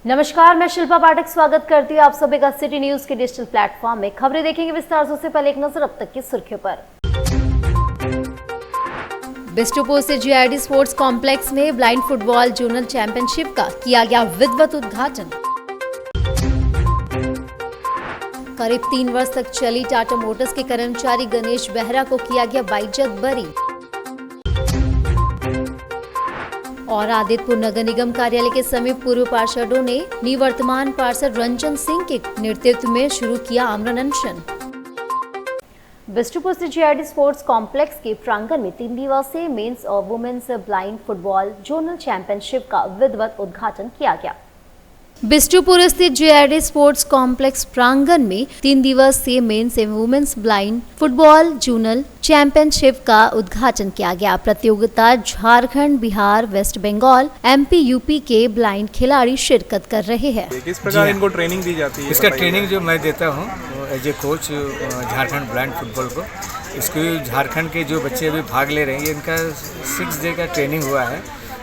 नमस्कार, मैं शिल्पा पाठक स्वागत करती हूँ आप सभी का सिटी न्यूज के डिजिटल प्लेटफॉर्म में। खबरें देखेंगे विस्तार से पहले एक नजर अब तक की सुर्खियों पर। बिष्टुपुर से जीआईडी स्पोर्ट्स कॉम्प्लेक्स में ब्लाइंड फुटबॉल जोनल चैंपियनशिप का किया गया विधिवत उद्घाटन। करीब 3 वर्ष तक चली टाटा मोटर्स के कर्मचारी गणेश बेहरा को किया गया बाइज्जत बरी। और आदित्यपुर नगर निगम कार्यालय के समीप पूर्व पार्षदों ने निवर्तमान पार्षद रंजन सिंह के नेतृत्व में शुरू किया आमरण अनशन। बिष्टुपुर से जीआईडी स्पोर्ट्स कॉम्प्लेक्स के प्रांगण में 3 दिवसीय मेंस और women's blind football zonal championship का विधिवत उद्घाटन किया गया। बिष्टुपुर स्थित जीआईडी स्पोर्ट्स कॉम्प्लेक्स प्रांगण में 3 दिवसीय मेंस एवं women's blind football zonal championship का उद्घाटन किया गया। प्रतियोगिता Jharkhand, Bihar, West Bengal, MP, UP के ब्लाइंड खिलाड़ी शिरकत कर रहे हैं। किस प्रकार इनको ट्रेनिंग दी जाती है? इसका ट्रेनिंग जो मैं देता हूँ as a coach Jharkhand blind football को, इसको झारखंड के जो बच्चे अभी भाग ले रहे हैं इनका 6 डे का ट्रेनिंग हुआ है।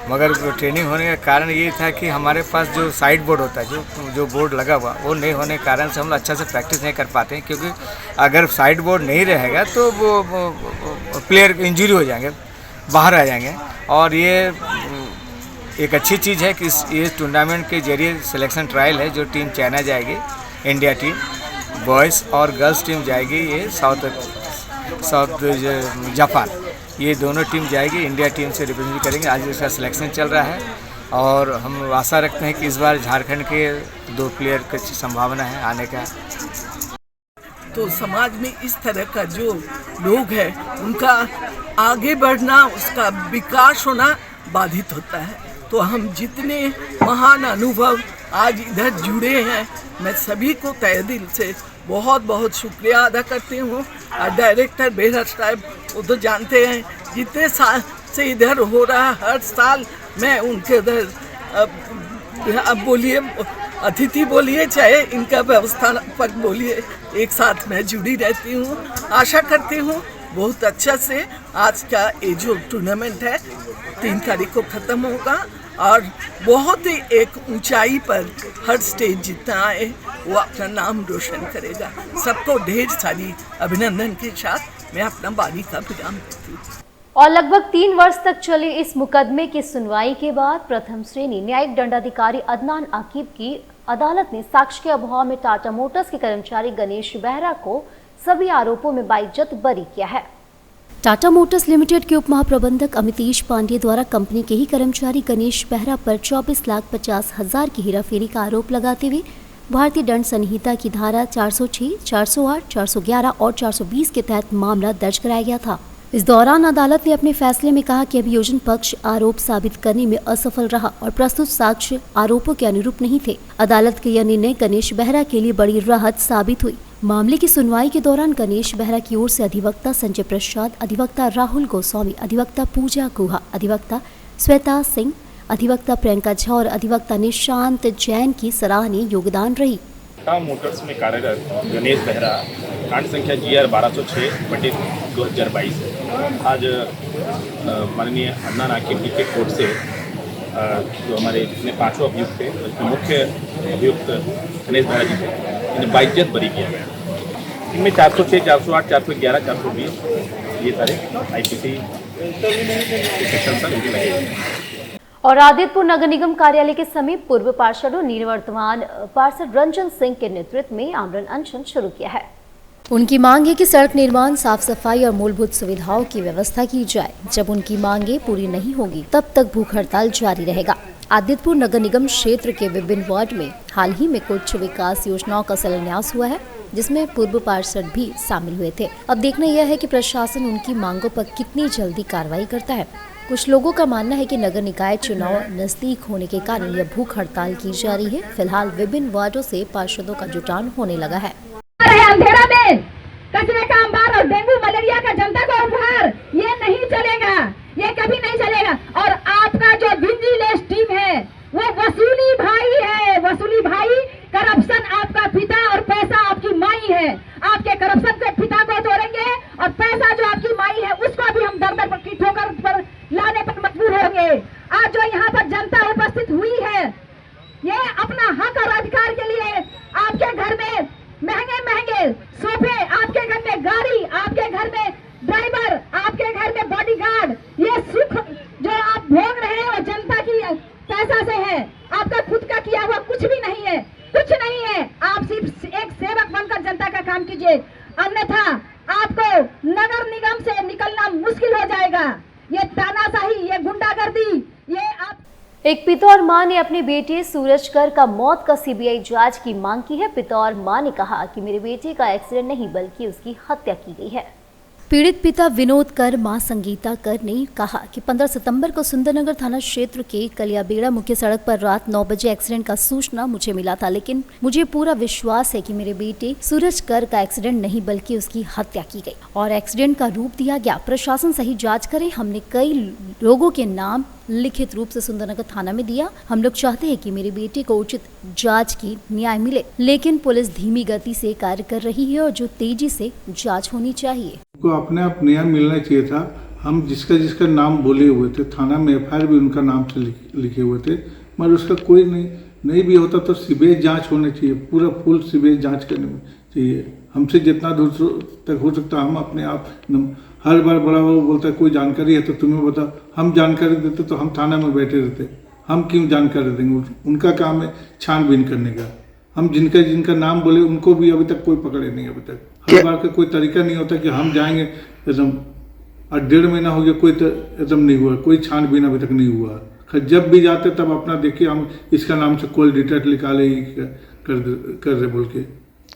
मगर ट्रेनिंग होने का कारण ये था कि हमारे पास जो साइड बोर्ड होता है, जो बोर्ड लगा हुआ वो नहीं होने के कारण से हम अच्छा से प्रैक्टिस नहीं कर पाते हैं, क्योंकि अगर साइड बोर्ड नहीं रहेगा तो वो प्लेयर इंजरी हो जाएंगे, बाहर आ जाएंगे। और ये एक अच्छी चीज़ है कि इस टूर्नामेंट के जरिए सिलेक्शन ट्रायल है। जो टीम चाइना जाएगी, इंडिया टीम बॉयज़ और गर्ल्स टीम जाएगी, ये साउथ जापान, ये दोनों टीम जाएगी, इंडिया टीम से रिप्रेजेंट करेंगे। आज इसका सिलेक्शन चल रहा है और हम आशा रखते हैं कि इस बार झारखंड के 2 प्लेयर की संभावना है आने का। तो समाज में इस तरह का जो लोग हैं उनका आगे बढ़ना, उसका विकास होना बाधित होता है। तो हम जितने महान अनुभव आज इधर जुड़े हैं, मैं सभी को तहे दिल से बहुत बहुत शुक्रिया अदा करती हूँ। और डायरेक्टर बेहरा साहब वो तो जानते हैं, जितने साल से इधर हो रहा, हर साल मैं उनके इधर अब बोलिए अतिथि बोलिए चाहे इनका व्यवस्थापक बोलिए, एक साथ मैं जुड़ी रहती हूँ। आशा करती हूँ बहुत अच्छा से आज का ये जो टूर्नामेंट है 3 तारीख को ख़त्म होगा और बहुत ही एक ऊंचाई पर हर स्टेज जितना आए वो अपना नाम रोशन करेगा। सबको ढेर सारी अभिनंदन के साथ मैं अपना वाणी का विराम देती हूँ। और लगभग 3 वर्ष तक चले इस मुकदमे की सुनवाई के बाद प्रथम श्रेणी न्यायिक दंडाधिकारी अदनान आकिब की अदालत ने साक्ष्य के अभाव में टाटा मोटर्स के कर्मचारी गणेश बेहरा को सभी आरोपों में बाइज्जत बरी किया है। टाटा मोटर्स लिमिटेड के उप महाप्रबंधक अमितेश पांडे द्वारा कंपनी के ही कर्मचारी गणेश बेहरा पर 24,50,000 की हेराफेरी का आरोप लगाते हुए भारतीय दंड संहिता की धारा 406, 408, 411 और 420 के तहत मामला दर्ज कराया गया था। इस दौरान अदालत ने अपने फैसले में कहा कि अभियोजन पक्ष आरोप साबित करने में असफल रहा और प्रस्तुत साक्ष्य आरोपों के अनुरूप नहीं थे। अदालत के यह निर्णय गणेश बेहरा के लिए बड़ी राहत साबित हुई। मामले की सुनवाई के दौरान गणेश बेहरा की ओर से अधिवक्ता संजय प्रसाद, अधिवक्ता राहुल गोस्वामी, अधिवक्ता पूजा गुहा, अधिवक्ता श्वेता सिंह, अधिवक्ता प्रियंका झा और अधिवक्ता निशांत जैन की सराहनीय योगदान रही। टाटा मोटर्स में कार्यरत गणेश बेहरा कांड संख्या GR 1206/2022 आज माननीय अदनान आकिब के कोर्ट से जो हमारे जितने 5 अभियुक्त थे, उसमें मुख्य अभियुक्त गणेश बेहरा जी थे, इन्हें बाइज्जत बरी किया गया। इनमें 406, 408, 411, 420 ये सारे IPC सेक्शन पर इनके लगे हुए। और आदित्यपुर नगर निगम कार्यालय के समीप पूर्व पार्षदों निवर्तमान पार्षद रंजन सिंह के नेतृत्व में आमरण अनशन शुरू किया है। उनकी मांग है कि सड़क निर्माण, साफ सफाई और मूलभूत सुविधाओं की व्यवस्था की जाए। जब उनकी मांगे पूरी नहीं होगी तब तक भूख हड़ताल जारी रहेगा। आदित्यपुर नगर निगम क्षेत्र के विभिन्न वार्ड में हाल ही में कुछ विकास योजनाओं का शिलान्यास हुआ है, जिसमें पूर्व पार्षद भी शामिल हुए थे। अब देखना यह है कि प्रशासन उनकी मांगों पर कितनी जल्दी कार्रवाई करता है। कुछ लोगों का मानना है कि नगर निकाय चुनाव नजदीक होने के कारण यह भूख हड़ताल की जा रही है। फिलहाल विभिन्न वार्डों से पार्षदों का जुटान होने लगा है। अंधेरा में कचरे का अंबार और डेंगू मलेरिया का जनता को उपहार, ये नहीं चलेगा, ये कभी नहीं चलेगा। और आपका जो विजिलेंस टीम है वो वसूली भाई है, वसूली भाई। करप्शन आपका पिता और पैसा आपकी माई है। आपके करप्शन के पिता को तोड़ेंगे और पैसा जो आपकी माई है उसको भी हम दर-दर की ठोकर पर लाने पर मजबूर होंगे। आज जो यहाँ पर जनता उपस्थित हुई है, ये अपना कुछ भी नहीं है, कुछ नहीं है। आप सिर्फ एक सेवक बनकर जनता का काम कीजिए, अन्यथा आपको नगर निगम से निकलना मुश्किल हो जाएगा। ये तानाशाही, ये गुंडागर्दी, ये आप एक पिता और मां ने अपने बेटे सूरज कर का मौत का सीबीआई जांच की मांग की है। पिता और मां ने कहा कि मेरे बेटे का एक्सीडेंट नहीं बल्कि उसकी हत्या की गई है। पीड़ित पिता विनोद कर, मां संगीता कर ने कहा कि 15 सितंबर को सुंदरनगर थाना क्षेत्र के कलियाबेड़ा मुख्य सड़क पर रात 9 बजे एक्सीडेंट का सूचना मुझे मिला था, लेकिन मुझे पूरा विश्वास है कि मेरे बेटे सूरज कर का एक्सीडेंट नहीं बल्कि उसकी हत्या की गई और एक्सीडेंट का रूप दिया गया। प्रशासन सही जांच करे। हमने कई लोगों के नाम लिखित रूप से सुंदरनगर थाना में दिया। हम लोग चाहते हैं कि मेरे बेटे को उचित जांच की न्याय मिले, लेकिन पुलिस धीमी गति से कार्य कर रही है और जो तेजी से जांच होनी चाहिए। को अपने आप न्याय मिलना चाहिए था। हम जिसका नाम बोले हुए थे, थाना में एफआईआर भी उनका नाम से लिखे हुए थे, मगर उसका कोई नहीं भी होता तो सीबीआई जांच होनी चाहिए, पूरा फुल सीबीआई जांच करने में चाहिए। हमसे जितना दूर तक हो सकता हम अपने आप, हर बार बड़ा बाबू बोलता है कोई जानकारी है तो तुम्हें बताओ। हम जानकारी देते तो हम थाना में बैठे रहते, हम क्यों जानकारी देंगे? उनका काम है छानबीन करने का। हम जिनका नाम बोले उनको भी अभी तक कोई पकड़े नहीं। अभी तक हर बार का कोई तरीका नहीं होता कि हम जाएंगे एकदम, और 1.5 महीना हो गया कोई एकदम नहीं हुआ, कोई छानबीन अभी तक नहीं हुआ। जब भी जाते तब अपना देखिए हम इसका नाम से कॉल डिटेक्ट निकाले कर रहे बोल के।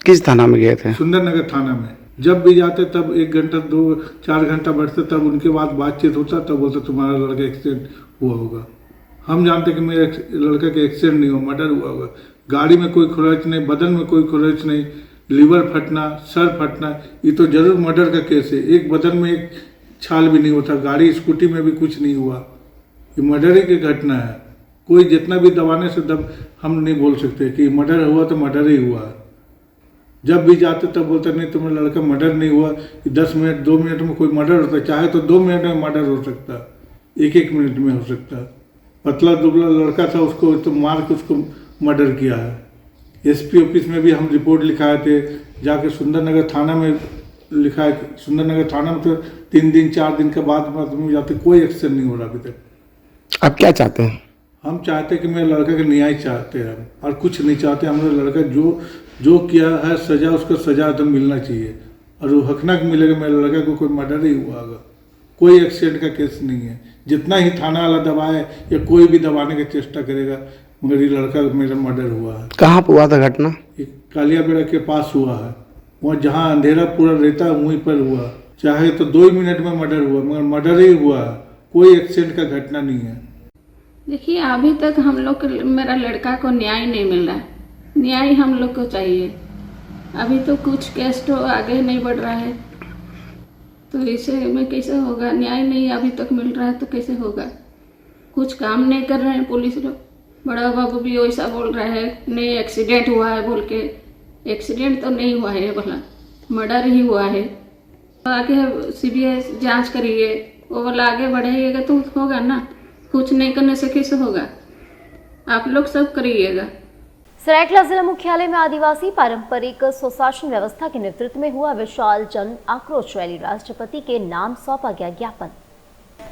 किस थाना में गए थे? सुंदरनगर थाना में। जब भी जाते तब 1 घंटा 2-4 घंटा बैठते, तब उनके बाद बातचीत होता, तब बोलते तुम्हारा लड़का एक्सीडेंट हुआ होगा। हम जानते कि मेरे लड़का का एक्सीडेंट नहीं हुआ, मर्डर हुआ होगा। गाड़ी में कोई खरोच नहीं, बदन में कोई खरोच नहीं, लीवर फटना, सर फटना, ये तो जरूर मर्डर का केस है। एक बदन में एक छाल भी नहीं होता, गाड़ी स्कूटी में भी कुछ नहीं हुआ, ये मर्डर ही की घटना है। कोई जितना भी दबाने से हम नहीं बोल सकते कि मर्डर हुआ तो मर्डर ही हुआ। जब भी जाते तब बोलते नहीं तुम्हारा लड़का मर्डर नहीं हुआ, 10 मिनट 2 मिनट में कोई मर्डर होता, चाहे तो 2 मिनट में मर्डर हो सकता, 1 मिनट में हो सकता। पतला दुबला लड़का था, उसको तो मार के उसको मर्डर किया है। एसपी ऑफिस में भी हम रिपोर्ट लिखाए थे, जाके सुंदरनगर थाना में लिखा है। सुंदरनगर थाना में तो 3 दिन 4 दिन के बाद में जाते, कोई एक्शन नहीं हो रहा अभी तक। आप क्या चाहते हैं? हम चाहते कि मेरे लड़का का न्याय चाहते हैं और कुछ नहीं चाहते। हमारा लड़का जो किया है सजा, उसका सजा तो मिलना चाहिए और वो हकनाक मिलेगा। मेरे लड़का को कोई मर्डर ही हुआ होगा, कोई एक्सीडेंट का केस नहीं है। जितना ही थाना वाला दबाए या कोई भी दबाने की चेष्टा करेगा, मगर ये लड़का मेरा मर्डर हुआ है। कहाँ पर हुआ था घटना? कालियाबेड़ा के पास हुआ है, वहाँ जहाँ अंधेरा पूरा रहता है वहीं पर हुआ। चाहे तो 2 मिनट में मर्डर हुआ, मगर मर्डर ही हुआ है, कोई एक्सीडेंट का घटना नहीं है। देखिए अभी तक हम लोग मेरा लड़का को न्याय नहीं मिल रहा है। न्याय हम लोग को चाहिए। अभी तो कुछ केस तो आगे नहीं बढ़ रहा है, तो इसे में कैसे होगा? न्याय नहीं अभी तक मिल रहा है तो कैसे होगा? कुछ काम नहीं कर रहे हैं पुलिस लोग। बड़ा बाबू भी वैसा बोल रहा है नहीं एक्सीडेंट हुआ है बोल के। एक्सीडेंट तो नहीं हुआ है, भला मर्डर ही हुआ है। आगे सीबीआई जांच करिए, वो वाला आगे बढ़ाइएगा तो होगा ना। कुछ नहीं करने से कैसे होगा? आप लोग सब करिएगा। सरायकेला जिला मुख्यालय में आदिवासी पारंपरिक स्वशासन व्यवस्था के नेतृत्व में हुआ विशाल जन आक्रोश रैली। राष्ट्रपति के नाम सौंपा गया ज्ञापन।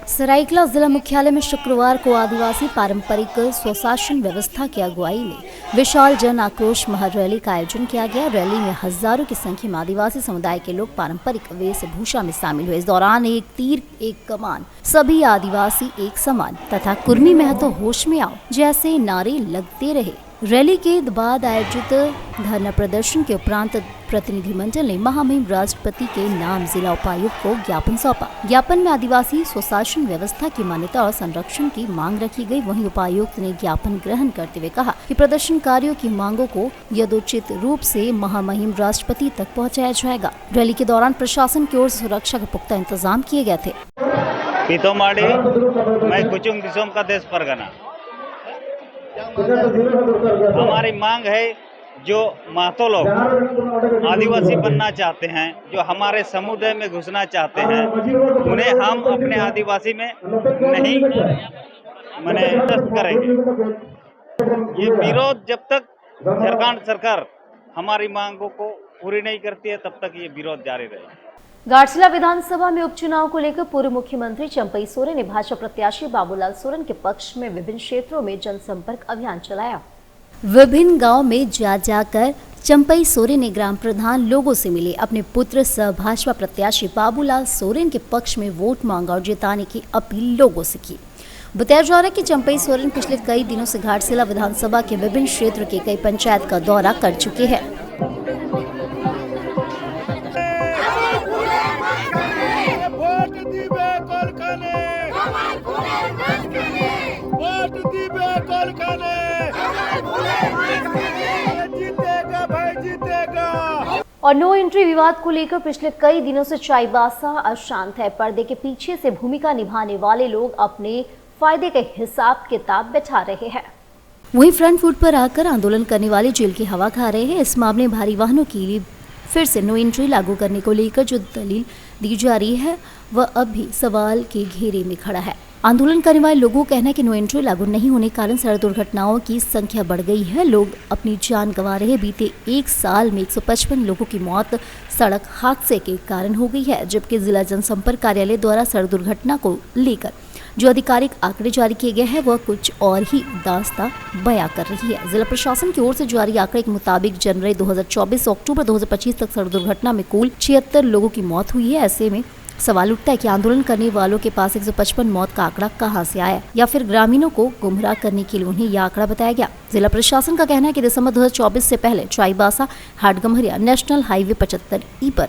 सरायकेला जिला मुख्यालय में शुक्रवार को आदिवासी पारंपरिक स्वशासन व्यवस्था की अगुवाई में विशाल जन आक्रोश महारैली का आयोजन किया गया। रैली में हजारों की संख्या में आदिवासी समुदाय के लोग पारंपरिक वेशभूषा में शामिल हुए। इस दौरान एक तीर एक कमान, सभी आदिवासी एक समान तथा कुर्मी महतो होश में आओ जैसे नारे लगते रहे। रैली के बाद आयोजित धरना प्रदर्शन के उपरांत प्रतिनिधिमंडल ने महामहिम राष्ट्रपति के नाम जिला उपायुक्त को ज्ञापन सौंपा। ज्ञापन में आदिवासी स्वशासन व्यवस्था की मान्यता और संरक्षण की मांग रखी गई। वहीं उपायुक्त ने ज्ञापन ग्रहण करते हुए कहा कि प्रदर्शनकारियों की मांगों को यथोचित रूप से महामहिम राष्ट्रपति तक पहुँचाया जाएगा। रैली के दौरान प्रशासन की ओर से सुरक्षा के पुख्ता इंतजाम किए गए थे। पीतोमाड़ी, मैं कुचुंग दिसोम का देश परगना। हमारी मांग है जो महतो लोग आदिवासी बनना चाहते हैं, जो हमारे समुदाय में घुसना चाहते हैं, उन्हें हम अपने आदिवासी में नहीं करेंगे। ये विरोध जब तक झारखंड सरकार हमारी मांगों को पूरी नहीं करती है तब तक ये विरोध जारी रहेगा। घाटशिला विधानसभा में उपचुनाव को लेकर पूर्व मुख्यमंत्री चंपई सोरेन ने भाजपा प्रत्याशी बाबूलाल सोरेन के पक्ष में विभिन्न क्षेत्रों में जनसंपर्क अभियान चलाया। विभिन्न गांव में जा जाकर चंपई सोरेन ने ग्राम प्रधान लोगों से मिले, अपने पुत्र सह भाजपा प्रत्याशी बाबूलाल सोरेन के पक्ष में वोट मांगा और जिताने की अपील लोगों से की। बताया जा रहा है कि चंपई सोरेन पिछले कई दिनों से घाटशिला विधानसभा के विभिन्न क्षेत्र के कई पंचायत का दौरा कर चुके हैं। और नो एंट्री विवाद को लेकर पिछले कई दिनों से चाईबासा अशांत है। पर्दे के पीछे से भूमिका निभाने वाले लोग अपने फायदे के हिसाब किताब बैठा रहे हैं। वहीं फ्रंट फुट पर आकर आंदोलन करने वाले जेल की हवा खा रहे हैं। इस मामले में भारी वाहनों के लिए फिर से नो एंट्री लागू करने को लेकर जो दलील दी जा रही है वह अब भी सवाल के घेरे में खड़ा है। आंदोलन करने वाले लोगों का कहना है कि नो एंट्री लागू नहीं होने के कारण सड़क दुर्घटनाओं की संख्या बढ़ गई है। लोग अपनी जान गंवा रहे हैं। बीते एक साल में 155 लोगों की मौत सड़क हादसे के कारण हो गई है, जबकि जिला जनसंपर्क कार्यालय द्वारा सड़क दुर्घटना को लेकर जो आधिकारिक आंकड़े जारी किए गए हैं वह कुछ और ही दास्तां बयां कर रही है। जिला प्रशासन की ओर से जारी आंकड़े के मुताबिक जनवरी 2024 से अक्टूबर 2025 तक सड़क दुर्घटना में कुल 76 लोगों की मौत हुई है। ऐसे में सवाल उठता है कि आंदोलन करने वालों के पास 155 मौत का आंकड़ा कहां से आया, या फिर ग्रामीणों को गुमराह करने के लिए उन्हें यह आंकड़ा बताया गया। जिला प्रशासन का कहना है कि दिसंबर 2024 से पहले Chaibasa Hatgamharia national highway 75E पर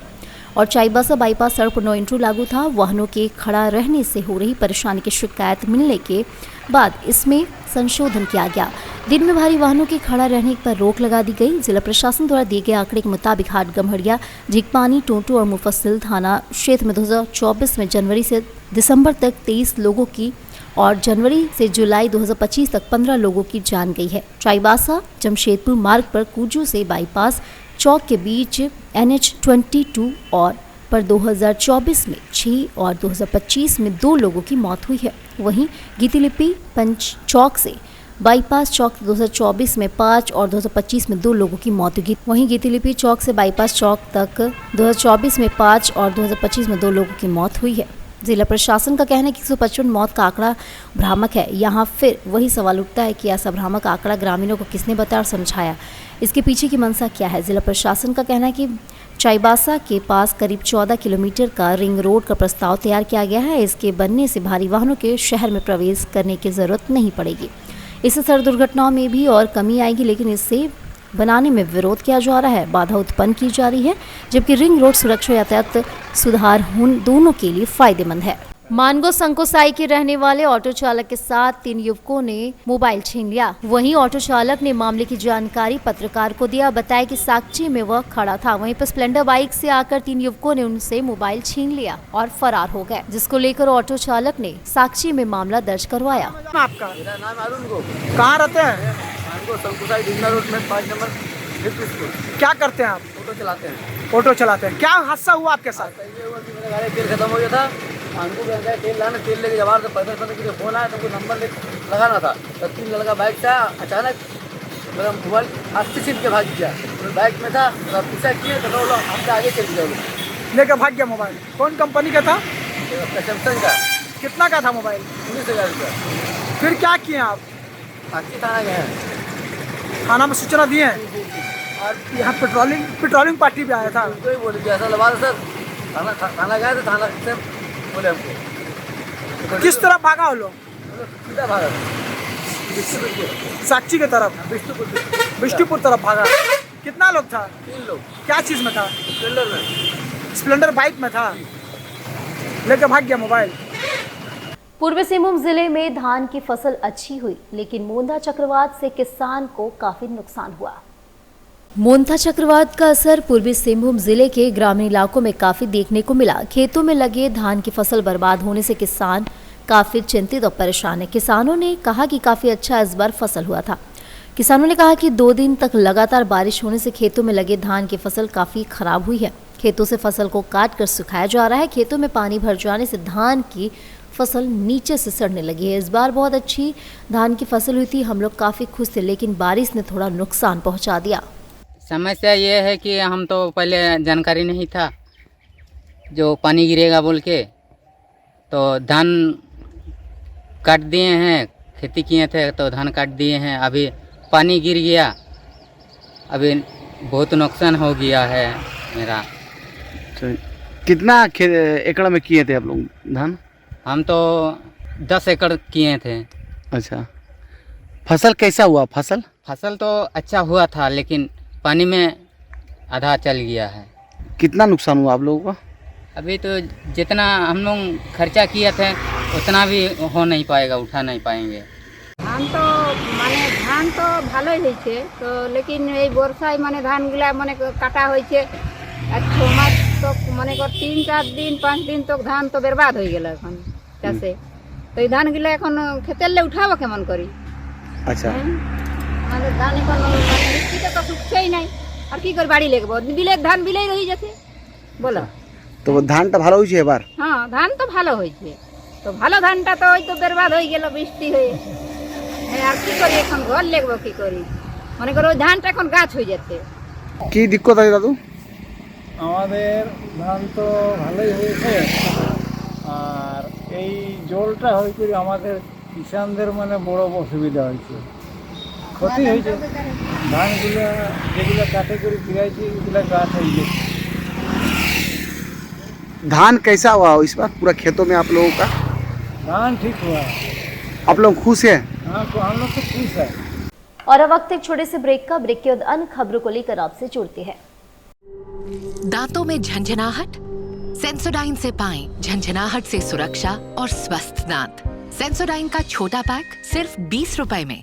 और चाईबासा बाईपास सड़क पर नो एंट्री लागू था। वाहनों के खड़ा रहने से हो रही परेशानी की शिकायत मिलने के बाद इसमें संशोधन किया गया। दिन में भारी वाहनों के खड़ा रहने पर रोक लगा दी गई। जिला प्रशासन द्वारा दिए गए आंकड़े के मुताबिक हाटगम्हरिया, झीकपानी, टोंटो और मुफस्सिल थाना क्षेत्र में 2024 में जनवरी से दिसंबर तक 23 लोगों की और जनवरी से जुलाई 2025 तक 15 लोगों की जान गई है। चाईबासा जमशेदपुर मार्ग पर कुजू से बाईपास चौक के बीच NH22 और पर 2024 में 6 और 2025 में 2 लोगों की मौत हुई है। वहीं गीतीलिपि पंच चौक से बाईपास चौक 2024 में 5 और 2025 में 2 लोगों की मौत हुई। वहीं गीतीलिपि चौक से बाईपास चौक तक 2024 में 5 और 2025 में 2 लोगों की मौत हुई है। जिला प्रशासन का कहना है कि 155 मौत का आंकड़ा भ्रामक है। यहाँ फिर वही सवाल उठता है कि ऐसा भ्रामक आंकड़ा ग्रामीणों को किसने बताया और समझाया, इसके पीछे की मंशा क्या है। जिला प्रशासन का कहना है कि चाईबासा के पास करीब 14 किलोमीटर का रिंग रोड का प्रस्ताव तैयार किया गया है। इसके बनने से भारी वाहनों के शहर में प्रवेश करने की जरूरत नहीं पड़ेगी। इससे सड़क दुर्घटनाओं में भी और कमी आएगी, लेकिन इससे बनाने में विरोध किया जा रहा है, बाधा उत्पन्न की जा रही है, जबकि रिंग रोड सुरक्षा यातायात सुधार दोनों के लिए फायदेमंद है। मानगो संकोसाई के रहने वाले ऑटो चालक के साथ 3 युवकों ने मोबाइल छीन लिया। वहीं ऑटो चालक ने मामले की जानकारी पत्रकार को दिया। बताया कि साक्षी में वह खड़ा था। वहीं पर स्प्लेंडर बाइक से आकर 3 युवकों ने उनसे मोबाइल छीन लिया और फरार हो गए, जिसको लेकर ऑटो चालक ने साक्षी में मामला दर्ज करवाया। आपका मेरा नाम अरुण गो, कहाँ रहते हैं? संकोसाई डिंगना रोड में 5 नंबर। क्या करते हैं आप? ऑटो चलाते हैं। ऑटो चलाते हैं। क्या हादसा हुआ आपके साथ? मेरा गाड़ी तेल खत्म हो गया था, हमको तेल लाना, तेल लेके जवाब पैदल किसी फोन आया तो हमको नंबर लगाना था। तो 3 लड़का बाइक था, अचानक मेरा मोबाइल हाथ से छीन के भाग गया। तो बाइक में था, तो पीछा किए तो हमसे आगे चल गया, लेकर भाग गया। मोबाइल कौन कंपनी का था? सैमसंग का। कितना का था मोबाइल? 19,000 रुपया। फिर क्या किए आप? थाना गए हैं। थाना में सूचना दिए हैं और यहाँ पेट्रोलिंग पार्टी भी आया था। कोई बोले कि ऐसा लगा सर, थाना गए थे, थाना से बोले हमको। किस तरफ भागा वो लोग? सीधा भागा साक्षी की तरफ, बिष्टुपुर तरफ भागा। कितना लोग था? 3 लोग। क्या चीज़ में था? स्प्लेंडर में। स्प्लेंडर बाइक में था, लेकर भाग गया मोबाइल। पूर्वी सिंहभूम जिले में धान की फसल अच्छी हुई, लेकिन मोंधा चक्रवात से किसान को काफी नुकसान हुआ। मोंथा चक्रवात का असर पूर्वी सिंहभूम जिले के ग्रामीण इलाकों में काफी देखने को मिला। खेतों में लगे धान की फसल बर्बाद होने से किसान काफी चिंतित और परेशान है। किसानों ने कहा कि काफी अच्छा इस बार फसल हुआ था। किसानों ने कहा कि 2 दिन तक लगातार बारिश होने से खेतों में लगे धान की फसल काफी खराब हुई है। खेतों से फसल को काट कर सुखाया जा रहा है। खेतों में पानी भर जाने से धान की फसल नीचे से सड़ने लगी है। इस बार बहुत अच्छी धान की फसल हुई थी, हम लोग काफी खुश थे, लेकिन बारिश ने थोड़ा नुकसान पहुंचा दिया। समस्या ये है कि हम तो पहले जानकारी नहीं था जो पानी गिरेगा बोल के, तो धान काट दिए हैं। खेती किए थे तो धान काट दिए हैं। अभी पानी गिर गया, अभी बहुत नुकसान हो गया है मेरा। अच्छा, कितना एकड़ में किए थे आप लोग धान? हम तो 10 एकड़ किए थे। अच्छा, फसल कैसा हुआ? फसल तो अच्छा हुआ था, लेकिन पानी में आधा चल गया है। कितना नुकसान हुआ आप लोगों का? अभी तो जितना हम लोग खर्चा किए थे उतना भी हो नहीं पाएगा, उठा नहीं पाएंगे। ধান তো মানে ধান তো ভালোই হয়েছে তো, লেকিন এই বর্ষায় মানে ধানগুলা মানে কাটা হয়েছে আর 6 মাস তো মনে কর 3-4 দিন 5 দিন তো ধান তো বরবাদ হয়ে গেল এখন চাষে। তো এই ধানগুলা এখন খেতেলে উঠাবো কেমন করি? আচ্ছা, মানে ধান এখন মানে বৃষ্টিতে তো শুকছেই নাই, আর কি করে বাড়ি লেগবো? বিলে ধান বিলেই রয়ে যাচ্ছে বলো। তো ধানটা ভালো হয়েছে এবার? হ্যাঁ, ধান তো ভালো হয়েছে, তো ভালো ধানটা তো ওই তো বরবাদ হয়ে গেল বৃষ্টি হয়ে। হ্যাঁ, আর কি করি এখন ঘর লেগবো কি করি? মনে করো ওই ধানটা এখন গাছ হয়ে যাচ্ছে। কি দিক্কত আছে দাদু? আমাদের ধান তো ভালোই হয়েছে, আর এই জলটা হয়ে করে আমাদের কিষানদের মানে বড় অসুবিধা হয়েছে, ক্ষতি হয়েছে। ধানগুলো যেগুলো কাটে করে ফিরাইছি ওগুলো গাছ হয়ে গেছে। धान कैसा हुआ इस बार पूरा खेतों में आप लोगों का? धान ठीक हुआ, आप लोग खुश हैं? हाँ, तो हम लोग तो खुश है। और अब वक्त एक छोटे से ब्रेक का। ब्रेक के बाद अन्य खबरों को लेकर आपसे जुड़ते हैं। दांतों में झंझनाहट? सेंसोडाइन से पाएं झंझनाहट से सुरक्षा और स्वस्थ दांत। सेंसोडाइन का छोटा पैक सिर्फ 20 रुपए में।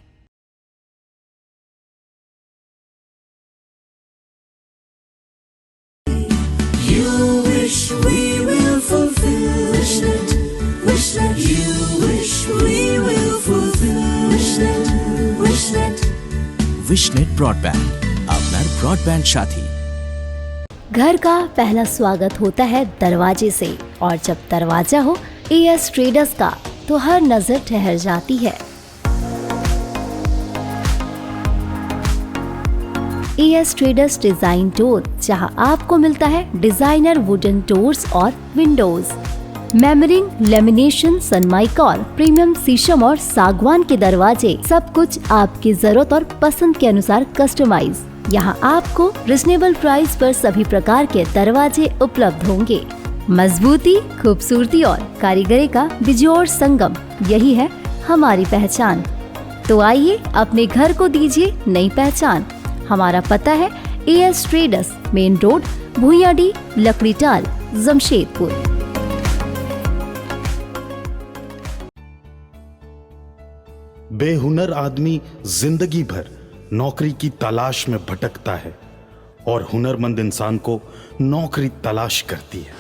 विशनेट ब्रॉडबैंड, আপনার ब्रॉडबैंड साथी। घर का पहला स्वागत होता है दरवाजे से, और जब दरवाजा हो एएस ट्रेडर्स का तो हर नजर ठहर जाती है। एएस ट्रेडर्स डिजाइन डोर, जहां आपको मिलता है डिजाइनर वुडन डोर्स और विंडोज, मेमरिंग, लेमिनेशन, सनमाइका, प्रीमियम शीशम और सागवान के दरवाजे, सब कुछ आपकी जरूरत और पसंद के अनुसार कस्टमाइज। यहाँ आपको रिजनेबल प्राइस पर सभी प्रकार के दरवाजे उपलब्ध होंगे। मजबूती, खूबसूरती और कारीगरी का बेजोड़ संगम, यही है हमारी पहचान। तो आइए अपने घर को दीजिए नई पहचान। हमारा पता है AS traders, main road, Bhuiyadih, Lakdital, Jamshedpur. बेहुनर आदमी जिंदगी भर नौकरी की तलाश में भटकता है, और हुनरमंद इंसान को नौकरी तलाश करती है।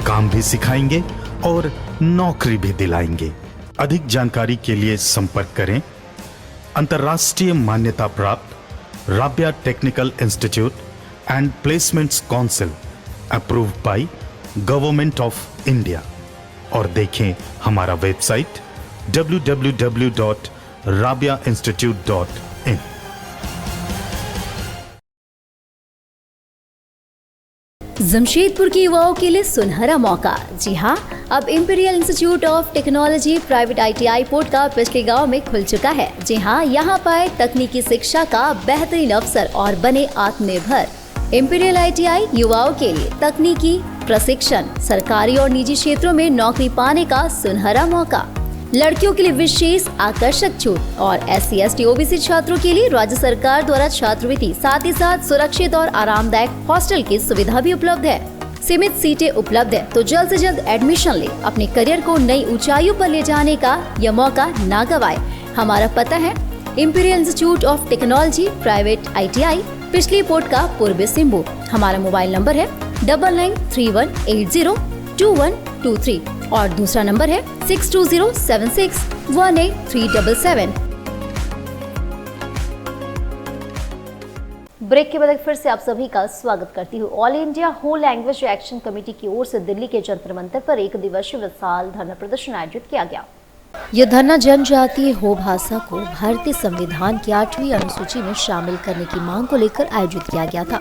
काम भी सिखाएंगे और नौकरी भी दिलाएंगे। अधिक जानकारी के लिए संपर्क करें अंतर्राष्ट्रीय मान्यता प्राप्त Rabia technical institute and placements council approved by government of India, और देखें हमारा वेबसाइट www.rabiainstitute.in। जमशेदपुर के युवाओं के लिए सुनहरा मौका। जी हाँ, अब imperial institute of technology private ITI port का पिछले गांव में खुल चुका है। जी हाँ, यहाँ पाए तकनीकी शिक्षा का बेहतरीन अवसर और बने आत्मनिर्भर। इंपीरियल ITI युवाओं के लिए तकनीकी प्रशिक्षण, सरकारी और निजी क्षेत्रों में नौकरी पाने का सुनहरा मौका। लड़कियों के लिए विशेष आकर्षक छूट और SC ST OBC छात्रों के लिए राज्य सरकार द्वारा छात्रवृत्ति, साथ ही साथ सुरक्षित और आरामदायक हॉस्टल की सुविधा भी उपलब्ध है। सीमित सीटें उपलब्ध है, तो जल्द से जल्द एडमिशन ले। अपने करियर को नई ऊंचाइयों पर ले जाने का यह मौका ना गवाए। हमारा पता है imperial institute of technology private ITI, पिछली पोर्ट का पूर्वी सिंहभूम। हमारा मोबाइल नंबर है 9931802123 और दूसरा नंबर है 6207618377। ब्रेक के बाद फिर से आप सभी का स्वागत करती हूँ। ऑल इंडिया हो लैंग्वेज एक्शन कमेटी की ओर से दिल्ली के जंतर मंतर पर 1 दिवसीय विशाल धरना प्रदर्शन आयोजित किया गया। यह धरना जनजातीय हो भाषा को भारतीय संविधान की 8वीं अनुसूची में शामिल करने की मांग को लेकर आयोजित किया गया था।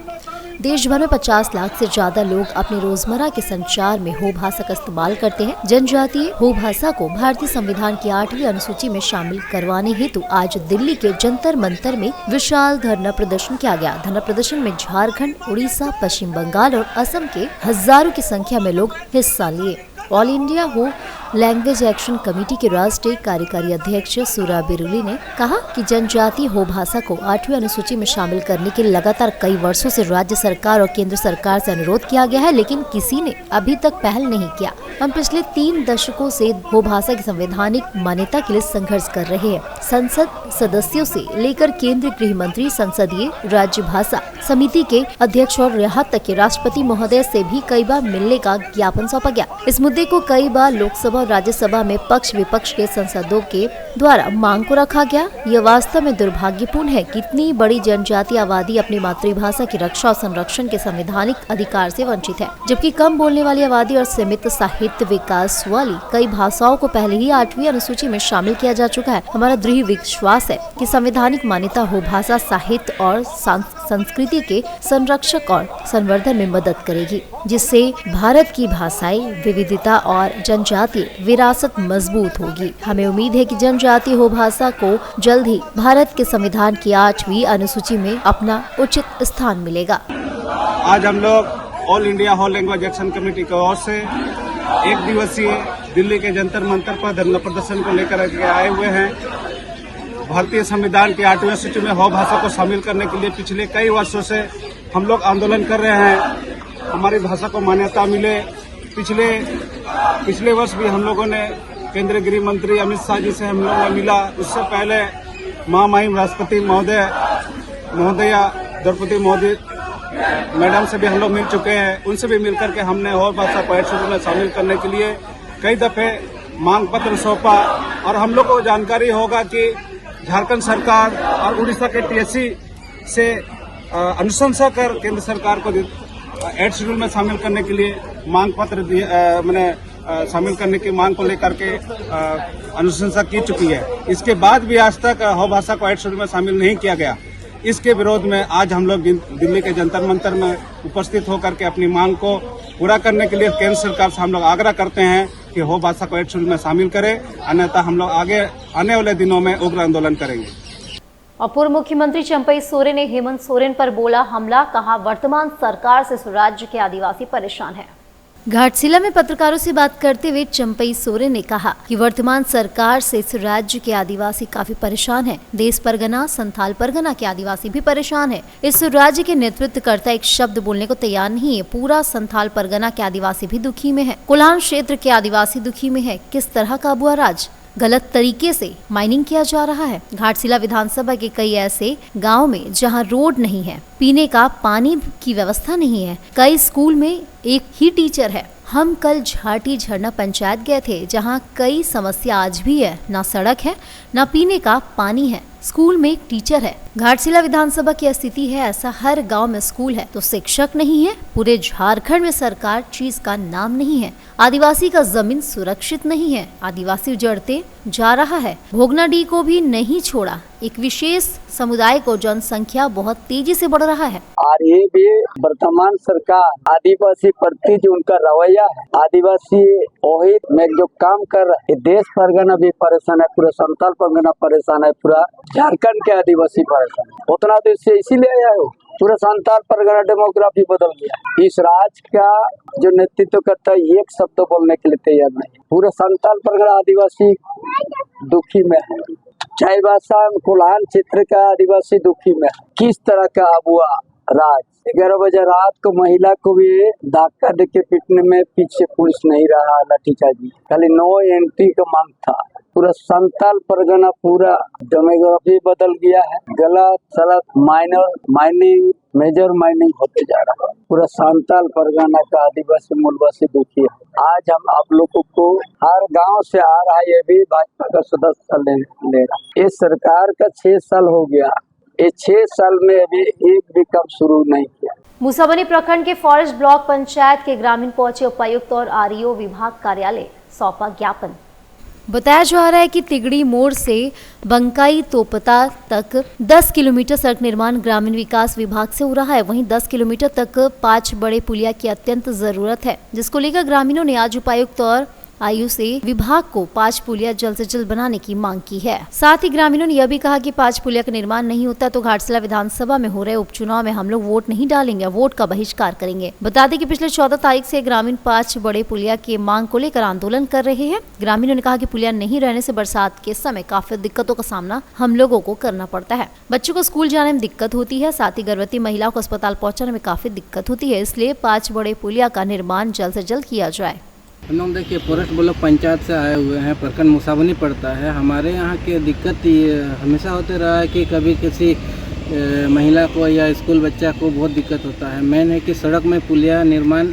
देश भर में 50 लाख से ज्यादा लोग अपने रोजमर्रा के संचार में हो भाषा का इस्तेमाल करते हैं। जनजातीय हो भाषा को भारतीय संविधान की 8वीं अनुसूची में शामिल करवाने हेतु आज दिल्ली के जंतर मंतर में विशाल धरना प्रदर्शन किया गया। धरना प्रदर्शन में झारखंड, उड़ीसा, पश्चिम बंगाल और असम के हजारों की संख्या में लोग हिस्सा लिए। ऑल इंडिया हो लैंग्वेज एक्शन कमेटी के राष्ट्रीय कार्यकारी अध्यक्ष सुरा बिरुली ने कहा कि जनजातीय हो भाषा को 8वीं अनुसूची में शामिल करने के लिए लगातार कई वर्षों से राज्य सरकार और केंद्र सरकार से अनुरोध किया गया है, लेकिन किसी ने अभी तक पहल नहीं किया। हम पिछले 3 दशकों से हो भाषा की संवैधानिक मान्यता के लिए संघर्ष कर रहे हैं। संसद सदस्यों से लेकर केंद्रीय गृह मंत्री, संसदीय राज्य भाषा समिति के अध्यक्ष और यहाँ तक के राष्ट्रपति महोदय से भी कई बार मिलने का ज्ञापन सौंपा गया। इस मुद्दे को कई बार लोकसभा और राज्यसभा में पक्ष विपक्ष के सांसदों के द्वारा मांग को रखा गया। यह वास्तव में दुर्भाग्यपूर्ण है कि इतनी बड़ी जनजातीय आबादी अपनी मातृभाषा की रक्षा और संरक्षण के संवैधानिक अधिकार से वंचित है, जबकि कम बोलने वाली आबादी और सीमित साहित्य विकास वाली कई भाषाओं को पहले ही 8वीं अनुसूची में शामिल किया जा चुका है। हमारा दृढ़ विश्वास है कि संवैधानिक मान्यता हो भाषा साहित्य और संस्कृति के संरक्षक और संवर्धन में मदद करेगी, जिससे भारत की भाषाई विविधता और जनजातीय विरासत मजबूत होगी। हमें उम्मीद है कि जनजातीय हो भाषा को जल्द ही भारत के संविधान की 8वीं अनुसूची में अपना उचित स्थान मिलेगा। आज हम लोग ऑल इंडिया हो लैंग्वेज एक्शन कमेटी की ओर से 1 दिवसीय दिल्ली के जंतर मंतर पर धरना प्रदर्शन को लेकर आए हुए हैं। भारतीय संविधान की 8वीं अनुसूची में हो भाषा को शामिल करने के लिए पिछले कई वर्षों से हम लोग आंदोलन कर रहे हैं। हमारी भाषा को मान्यता मिले। पिछले वर्ष भी हम लोगों ने केंद्रीय गृह मंत्री अमित शाह जी से हम लोगों ने मिला। उससे पहले महामहिम राष्ट्रपति महोदया द्रौपदी मोदी मैडम से भी हम लोग मिल चुके हैं। उनसे भी मिलकर के हमने हो भाषा को 8वीं अनुसूची में शामिल करने के लिए कई दफे मांग पत्र सौंपा। और हम लोग को जानकारी होगा कि झारखंड सरकार और उड़ीसा के TSC से अनुशंसा कर केंद्र सरकार को 8th शेड्यूल में शामिल करने के लिए मांग पत्र शामिल करने की मांग को लेकर के अनुशंसा की चुकी है। इसके बाद भी आज तक हो भाषा को 8th शेड्यूल में शामिल नहीं किया गया। इसके विरोध में आज हम लोग दिल्ली के जंतर मंतर में उपस्थित होकर के अपनी मांग को पूरा करने के लिए केंद्र सरकार से हम लोग आग्रह करते हैं कि हो भाषा को 8th शेड्यूल में शामिल करें, अन्यथा हम लोग आगे आने वाले दिनों में उग्र आंदोलन करेंगे। और पूर्व मुख्यमंत्री चंपई सोरेन ने हेमंत सोरेन पर बोला हमला, कहा वर्तमान सरकार से राज्य के आदिवासी परेशान है। घाटशिला में पत्रकारों से बात करते हुए चंपई सोरेन ने कहा कि वर्तमान सरकार से इस राज्य के आदिवासी काफी परेशान हैं। देश परगना, संथाल परगना के आदिवासी भी परेशान हैं। इस राज्य के नेतृत्वकर्ता एक शब्द बोलने को तैयार नहीं है। पूरा संथाल परगना के आदिवासी भी दुखी में है। कोल्हान क्षेत्र के आदिवासी दुखी में है। किस तरह का बुआ राज, गलत तरीके से माइनिंग किया जा रहा है। घाटशिला विधानसभा के कई ऐसे गांव में जहां रोड नहीं है, पीने का पानी की व्यवस्था नहीं है, कई स्कूल में एक ही टीचर है। हम कल झाटी झरना पंचायत गए थे, जहां कई समस्या आज भी है। ना सड़क है, ना पीने का पानी है। स्कूल में एक टीचर है। घाटशिला विधानसभा की स्थिति है ऐसा, हर गांव में स्कूल है तो शिक्षक नहीं है। पूरे झारखंड में सरकार चीज का नाम नहीं है। आदिवासी का जमीन सुरक्षित नहीं है। आदिवासी उजड़ते जा रहा है। भोगनाडीह को भी नहीं छोड़ा। एक विशेष समुदाय को जनसंख्या बहुत तेजी से बढ़ रहा है। और ये भी वर्तमान सरकार आदिवासी प्रति जो उनका रवैया है, आदिवासी ओहित में जो काम कर रहा है, देश परगना भी परेशान है, पूरा संताल परगना परेशान है, पूरा झारखंड के आदिवासी परेशान है। उतना देश से इसीलिए आया हो, पूरा संताल परगना डेमोग्राफी बदल गया। इस राज्य का जो नेतृत्व करता है एक शब्द बोलने के लिए तैयार नहीं। पूरा संताल परगना आदिवासी दुखी में है। चाईबासा कोल्हान क्षेत्र का आदिवासी दुखी में है। किस तरह का हुआ राज। 11 बजे रात को महिला को भी धक्का देके पीटने में पीछे पुलिस नहीं रहा, लाठीचार्ज। खाली नो एंट्री का मांग था। पूरा संताल परगना पूरा डेमोग्राफी बदल गया है। गलत सलत माइनर माइनिंग मेजर माइनिंग होते जा रहा है। पूरा संताल परगना का आदिवासी मूलवासी दुखी है। आज हम आप लोगों को हर गांव से आ रहा है, ये भी भाजपा का सदस्य ले रहा। इस सरकार का 6 साल हो गया। ये 6 साल में अभी एक भी काम शुरू नहीं किया। मूसाबनी प्रखंड के फॉरेस्ट ब्लॉक पंचायत के ग्रामीण पहुंचे उपायुक्त और आरईओ विभाग कार्यालय, सौंपा ज्ञापन। बताया जा रहा है कि तिगड़ी मोड़ से बंकाई तोपता तक 10 किलोमीटर सड़क निर्माण ग्रामीण विकास विभाग से हो रहा है। वहीं 10 किलोमीटर तक 5 बड़े पुलिया की अत्यंत जरूरत है, जिसको लेकर ग्रामीणों ने आज उपायुक्त और आयु से विभाग को 5 पुलिया जल्द से जल्द बनाने की मांग की है। साथ ही ग्रामीणों ने यह भी कहा कि 5 पुलिया का निर्माण नहीं होता तो घाटशिला विधानसभा में हो रहे उपचुनाव में हम लोग वोट नहीं डालेंगे, वोट का बहिष्कार करेंगे। बता दें कि पिछले 14 तारीख से ग्रामीण 5 बड़े पुलिया की मांग को लेकर आंदोलन कर रहे हैं। ग्रामीणों ने कहा कि पुलिया नहीं रहने से बरसात के समय काफी दिक्कतों का सामना हम लोगों को करना पड़ता है। बच्चों को स्कूल जाने में दिक्कत होती है, साथ ही गर्भवती महिलाओं को अस्पताल पहुँचाने में काफी दिक्कत होती है। इसलिए 5 बड़े पुलिया का निर्माण जल्द से जल्द किया जाए। हम लोग देखिए फॉरेस्ट ब्लॉक पंचायत से आए हुए हैं, प्रखंड मूसाबनी पड़ता है। हमारे यहाँ की दिक्कत ये हमेशा होते रहा है कि कभी किसी महिला को या स्कूल बच्चा को बहुत दिक्कत होता है। मेन है कि सड़क में पुलिया निर्माण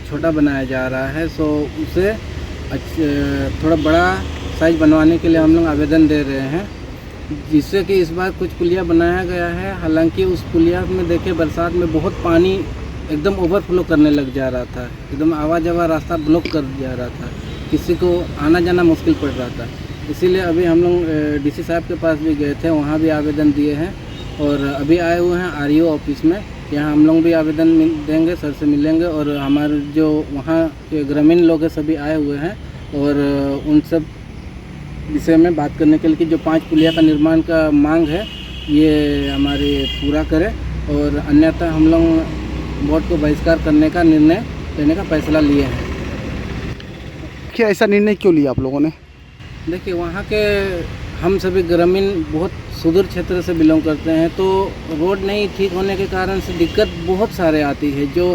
छोटा बनाया जा रहा है, सो उसे थोड़ा बड़ा साइज बनवाने के लिए हम लोग आवेदन दे रहे हैं, जिससे कि इस बार कुछ पुलिया बनाया गया है। हालांकि उस पुलिया में देखिए बरसात में बहुत पानी एकदम ओवरफ्लो करने लग जा रहा था, एकदम आवाजावा रास्ता ब्लॉक कर जा रहा था, किसी को आना जाना मुश्किल पड़ रहा था। इसीलिए अभी हम लोग डीसी साहब के पास भी गए थे, वहाँ भी आवेदन दिए हैं और अभी आए हुए हैं आरईओ ऑफिस में। यहाँ हम लोग भी आवेदन देंगे, सर से मिलेंगे और हमारे जो वहाँ के ग्रामीण लोग हैं सभी आए हुए हैं और उन सब विषय में बात करने के लिए कि जो 5 पुलिया का निर्माण का मांग है ये हमारे पूरा करें और अन्यथा हम लोग वोट को बहिष्कार करने का निर्णय लेने का फैसला लिए हैं। क्या ऐसा निर्णय क्यों लिया आप लोगों ने? देखिए वहाँ के हम सभी ग्रामीण बहुत सुदूर क्षेत्र से बिलोंग करते हैं, तो रोड नहीं ठीक होने के कारण से दिक्कत बहुत सारे आती है, जो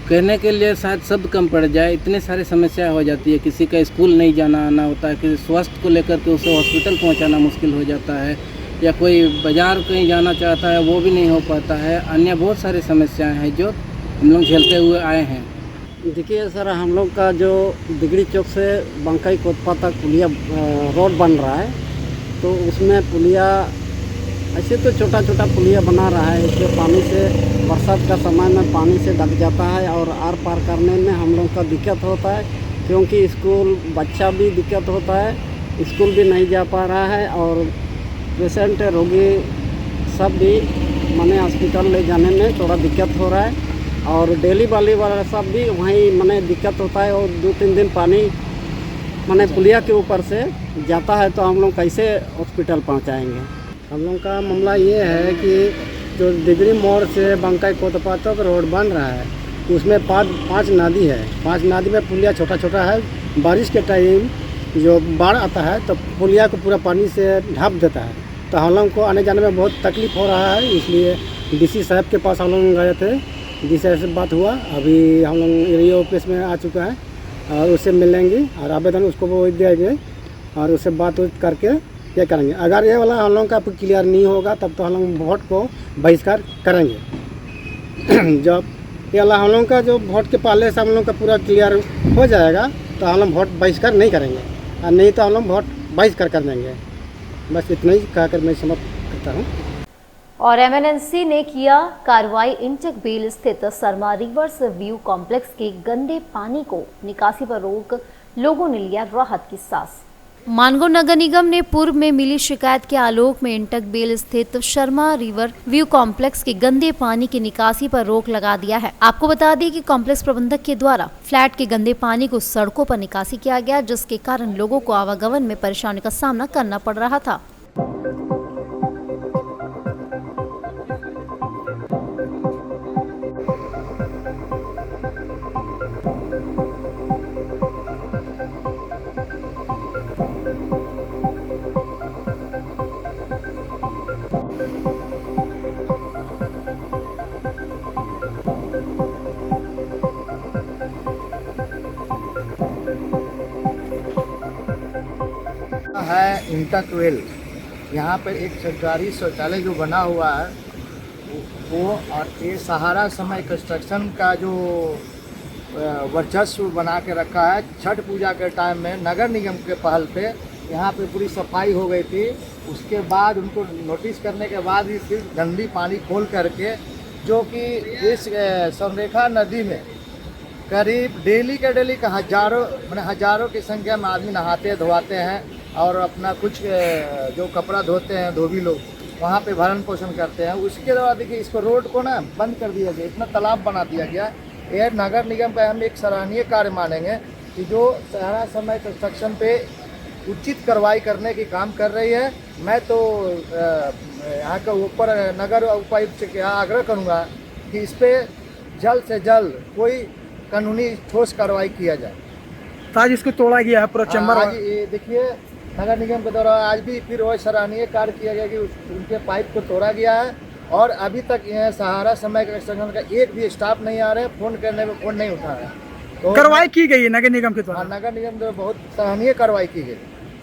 कहने के लिए शायद शब्द कम पड़ जाए। इतने सारी समस्या हो जाती है, किसी का स्कूल नहीं जाना आना होता है, किसी स्वास्थ्य को लेकर के उसे हॉस्पिटल पहुँचाना मुश्किल हो जाता है, या कोई बाज़ार कहीं जाना चाहता है वो भी नहीं हो पाता है। अन्य बहुत सारी समस्याएं हैं जो हम लोग झेलते हुए आए हैं। देखिए सर, हम लोग का जो दिगड़ी चौक से बंकाई कोतपा तक पुलिया रोड बन रहा है, तो उसमें पुलिया ऐसे तो छोटा छोटा पुलिया बना रहा है। इसमें पानी से बरसात का समय में पानी से ढक जाता है और आर पार करने में हम लोग का दिक्कत होता है, क्योंकि स्कूल बच्चा भी दिक्कत होता है, स्कूल भी नहीं जा पा रहा है और पेशेंट रोगी सब भी माने हॉस्पिटल ले जाने में थोड़ा दिक्कत हो रहा है और डेली वाला सब भी वहीं माने दिक्कत होता है और 2-3 दिन पानी माने पुलिया के ऊपर से जाता है, तो हम लोग कैसे हॉस्पिटल पहुंचाएंगे। हम लोग का मामला ये है कि जो दिगड़ी मोड़ से बंकाई कोतपा तक रोड बन रहा है, उसमें 5 नदी है। 5 नदी में पुलिया छोटा छोटा है। बारिश के टाइम जो बाढ़ आता है तो पुलिया को पूरा पानी से ढाँप देता है, तो हम लोग को आने जाने में बहुत तकलीफ हो रहा है। इसलिए डीसी साहब के पास हम लोग गए थे, डीसी साहब से बात हुआ। अभी हम लोग एरिया ऑफिस में आ चुका है और उससे मिलेंगे और आवेदन उसको वो देंगे और उससे बात करके क्या करेंगे। अगर ये वाला हम लोग का क्लियर नहीं होगा तब तो हम लोग वोट को बहिष्कार करेंगे। जब ये वाला हम लोग का जो वोट के पहले से हम लोग का पूरा क्लियर हो जाएगा तो हम लोग वोट बहिष्कार नहीं करेंगे और नहीं तो हम लोग वोट बहिष्कार कर देंगे। बस इतना ही कहकर मैं समाप्त करता हूँ। और एमएनएनसी ने किया कार्रवाई। इंटेक बेल स्थित शर्मा रिवर्स व्यू कॉम्प्लेक्स के गंदे पानी को निकासी पर रोक, लोगों ने लिया राहत की सांस। मानगो नगर निगम ने पूर्व में मिली शिकायत के आलोक में इंटेक बेल स्थित शर्मा रिवर व्यू कॉम्प्लेक्स के गंदे पानी की निकासी पर रोक लगा दिया है। आपको बता दें कि कॉम्प्लेक्स प्रबंधक के द्वारा फ्लैट के गंदे पानी को सड़कों पर निकासी किया गया, जिसके कारण लोगों को आवागमन में परेशानी का सामना करना पड़ रहा था। है इंटेक वेल, यहाँ पर एक सरकारी शौचालय जो बना हुआ है वो, और ये सहारा समय कंस्ट्रक्शन का जो वर्चस्व बना के रखा है। छठ पूजा के टाइम में नगर निगम के पहल पे यहाँ पे पूरी सफाई हो गई थी। उसके बाद उनको नोटिस करने के बाद ही फिर गंदी पानी खोल करके, जो कि इस संरेखा नदी में करीब डेली के डेली का हजारों की संख्या में आदमी नहाते धोआते हैं और अपना कुछ जो कपड़ा धोते हैं धोबी लोग, वहाँ पे भरण पोषण करते हैं। उसके बाद देखिए इसको रोड को ना बंद कर दिया गया, इतना तालाब बना दिया गया। ये नगर निगम का हम एक सराहनीय कार्य मानेंगे कि जो सारा समय कंस्ट्रक्शन पे उचित कार्रवाई करने की काम कर रही है। मैं तो यहाँ के ऊपर नगर उपायुक्त से क्या आग्रह करूँगा कि इस पर जल्द से जल्द कोई कानूनी ठोस कार्रवाई किया जाए। तो आज इसको तोड़ा गया है पूरा चैम्बर। आज ये देखिए नगर निगम के द्वारा आज भी फिर वही सराहनीय कार्य किया गया कि उनके पाइप को तोड़ा गया है, और अभी तक यह सहारा समय कंस्ट्रक्शन का एक भी स्टाफ नहीं आ रहे हैं। फ़ोन करने में फ़ोन नहीं उठा रहे। तो कार्रवाई की गई है नगर निगम के द्वारा। नगर निगम द्वारा बहुत सराहनीय कार्रवाई की गई।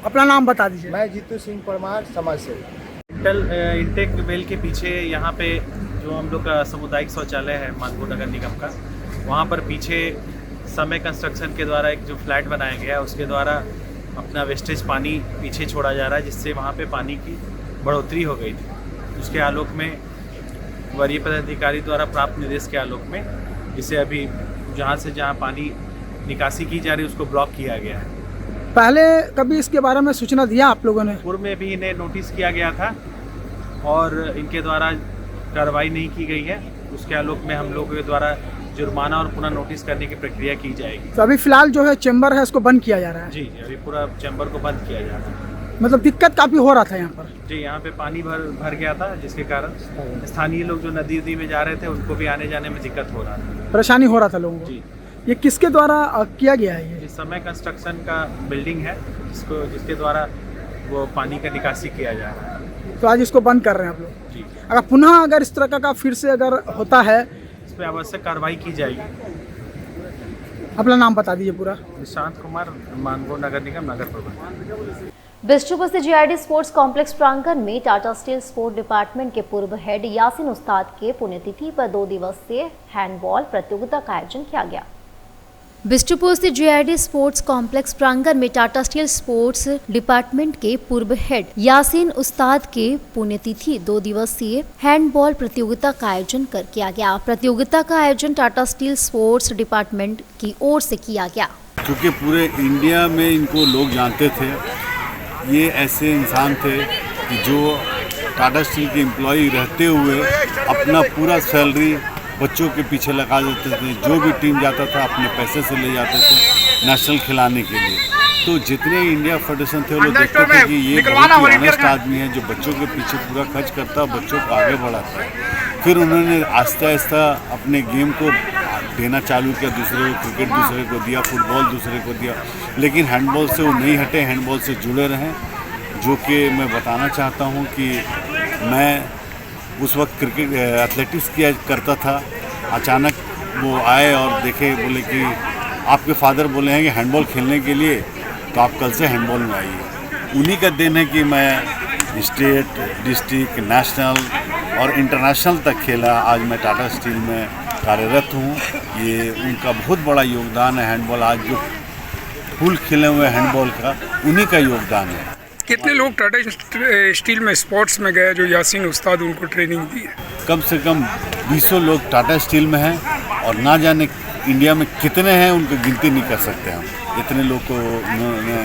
अपना नाम बता दीजिए। मैं जीतू सिंह परमार, समाज सेवी। इंटेक बेल के पीछे यहाँ पे जो हम लोग का सामुदायिक शौचालय है मानगो नगर निगम का, वहाँ पर पीछे समय कंस्ट्रक्शन के द्वारा एक जो फ्लैट बनाया गया है उसके द्वारा अपना वेस्टेज पानी पीछे छोड़ा जा रहा है, जिससे वहाँ पे पानी की बढ़ोतरी हो गई थी। उसके आलोक में वरीय पदाधिकारी द्वारा प्राप्त निर्देश के आलोक में इसे अभी जहाँ से जहाँ पानी निकासी की जा रही है उसको ब्लॉक किया गया है। पहले कभी इसके बारे में सूचना दिया आप लोगों ने? पूर्व में भी इन्हें नोटिस किया गया था और इनके द्वारा कार्रवाई नहीं की गई है। उसके आलोक में हम लोगों के द्वारा जुर्माना और पुनः नोटिस करने की प्रक्रिया की जाएगी। तो अभी फिलहाल जो है चैम्बर है उसको बंद किया जा रहा है? जी, अभी पूरा चैम्बर को बंद किया जा रहा है। मतलब दिक्कत काफ़ी हो रहा था यहाँ पर? जी, यहाँ पे पानी भर गया था, जिसके कारण स्थानीय लोग जो नदी में जा रहे थे उनको भी आने जाने में दिक्कत हो रहा था, परेशानी हो रहा था लोगों को। जी। ये किसके द्वारा किया गया है? ये इस समय कंस्ट्रक्शन का बिल्डिंग है जिसके द्वारा वो पानी का निकासी किया जा रहा है। तो आज इसको बंद कर रहे हैं आप लोग? जी। अगर पुनः अगर इस तरह का फिर से अगर होता है इस पर आवश्यक कार्रवाई की जाएगी। अपना नाम बता दीजिए पूरा। निशांत कुमार, मानगो नगर निगम नगर प्रबंधक। बिष्टुपुर से जीआईडी स्पोर्ट्स कॉम्प्लेक्स प्रांगण में टाटा स्टील स्पोर्ट डिपार्टमेंट के पूर्व हेड यासीन उस्ताद के पुण्यतिथि पर 2 दिवसीय हैंडबॉल प्रतियोगिता का आयोजन किया गया। बिष्टुपुर स्थित जीआईडी स्पोर्ट्स कॉम्प्लेक्स प्रांगण में टाटा स्टील स्पोर्ट्स डिपार्टमेंट के पूर्व हेड यासीन उस्ताद के पुण्यतिथि 2 दिवसीय हैंडबॉल प्रतियोगिता का आयोजन किया गया। प्रतियोगिता का आयोजन टाटा स्टील स्पोर्ट्स डिपार्टमेंट की ओर से किया गया। क्योंकि पूरे इंडिया में इनको लोग जानते थे, ये ऐसे इंसान थे कि जो टाटा स्टील के एम्प्लॉई रहते हुए अपना पूरा सैलरी बच्चों के पीछे लगा देते थे। जो भी टीम जाता था अपने पैसे से ले जाते थे नेशनल खिलाने के लिए। तो जितने इंडिया फेडरेशन थे वो लोग देखते थे कि ये बहुत ही ऑनेस्ट आदमी है जो बच्चों के पीछे पूरा खर्च करता है, बच्चों को आगे बढ़ाता है। फिर उन्होंने आहिस्ता आहिस्ता अपने गेम को देना चालू किया, दूसरे को क्रिकेट दूसरे को दिया, फुटबॉल दूसरे को दिया, लेकिन हैंडबॉल से वो नहीं हटे, हैंडबॉल से जुड़े रहें। जो कि मैं बताना चाहता हूँ कि मैं उस वक्त क्रिकेट एथलेटिक्स किया करता था। अचानक वो आए और देखे, बोले कि आपके फादर बोले हैं कि हैंडबॉल खेलने के लिए, तो आप कल से हैंडबॉल में आइए। उन्हीं का दिन है कि मैं स्टेट, डिस्ट्रिक्ट, नेशनल और इंटरनेशनल तक खेला। आज मैं टाटा स्टील में कार्यरत हूँ। ये उनका बहुत बड़ा योगदान है। हैंडबॉल आज जो फुल खिले हुए हैंडबॉल का, उन्हीं का योगदान है। कितने लोग टाटा स्टील में स्पोर्ट्स में गए जो यासीन उस्ताद उनको ट्रेनिंग दी है? कम से कम 200 लोग टाटा स्टील में हैं और ना जाने इंडिया में कितने हैं उनको गिनती नहीं कर सकते हम। इतने लोग को उन्होंने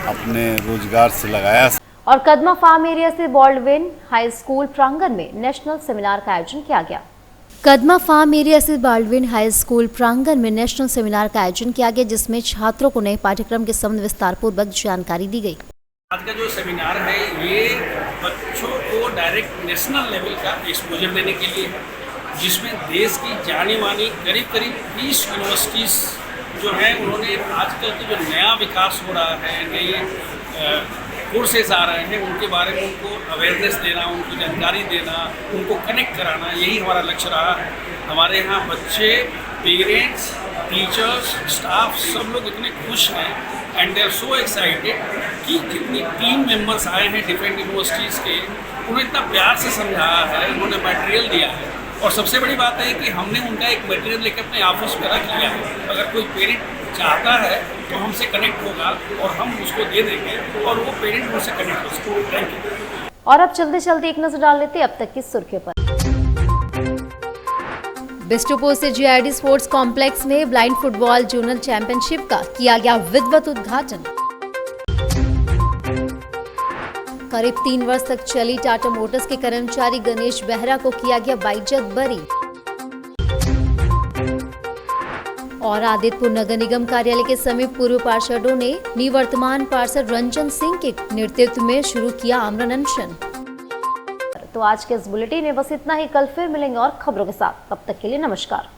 अपने रोजगार से लगाया। और कदमा फार्म एरिया से बॉल्डविन हाई स्कूल प्रांगण में नेशनल सेमिनार का आयोजन किया गया। कदमा फार्म एरिया से बाल्डविन हाई स्कूल प्रांगण में नेशनल सेमिनार का आयोजन किया गया, जिसमें छात्रों को नए पाठ्यक्रम के संबंध विस्तार पूर्वक जानकारी दी गई। आज का जो सेमिनार है ये बच्चों को डायरेक्ट नेशनल लेवल का एक्सपोजर देने के लिए है, जिसमें देश की जानी मानी करीब 20 यूनिवर्सिटीज़ जो हैं उन्होंने आजकल के जो नया विकास हो रहा है, नए कोर्सेज आ रहे हैं, उनके बारे में उनको अवेयरनेस देना, उनको जानकारी देना, उनको कनेक्ट कराना, यही हमारा लक्ष्य रहा है। हमारे यहाँ बच्चे, पेरेंट्स, टीचर्स, स्टाफ सब लोग इतने खुश हैं and they are so excited कि जितनी टीम मेंबर्स आए हैं डिफरेंट यूनिवर्सिटीज़ के, उन्हें इतना प्यार से समझाया है, उन्होंने मटेरियल दिया है। और सबसे बड़ी बात है कि हमने उनका एक मटेरियल लेकर अपने ऑफिस में रख लिया है। अगर कोई पेरेंट चाहता है तो हमसे कनेक्ट होगा और हम उसको दे देंगे और वो पेरेंट उससे कनेक्ट हो सकते। Thank you. और अब चलते चलते एक नजर डाल लेते अब तक की सुर्खियों पर। बिस्टुपुर से जीआईडी स्पोर्ट्स कॉम्प्लेक्स में ब्लाइंड फुटबॉल जोनल चैंपियनशिप का किया गया विधिवत उद्घाटन। करीब 3 वर्ष तक चली टाटा मोटर्स के कर्मचारी गणेश बेहरा को किया गया बाइज्जत बरी। और आदित्यपुर नगर निगम कार्यालय के समीप पूर्व पार्षदों ने निवर्तमान पार्षद रंजन सिंह के नेतृत्व में शुरू किया आमरण अनशन। तो आज के इस बुलेटिन में बस इतना ही। कल फिर मिलेंगे और खबरों के साथ। तब तक के लिए नमस्कार।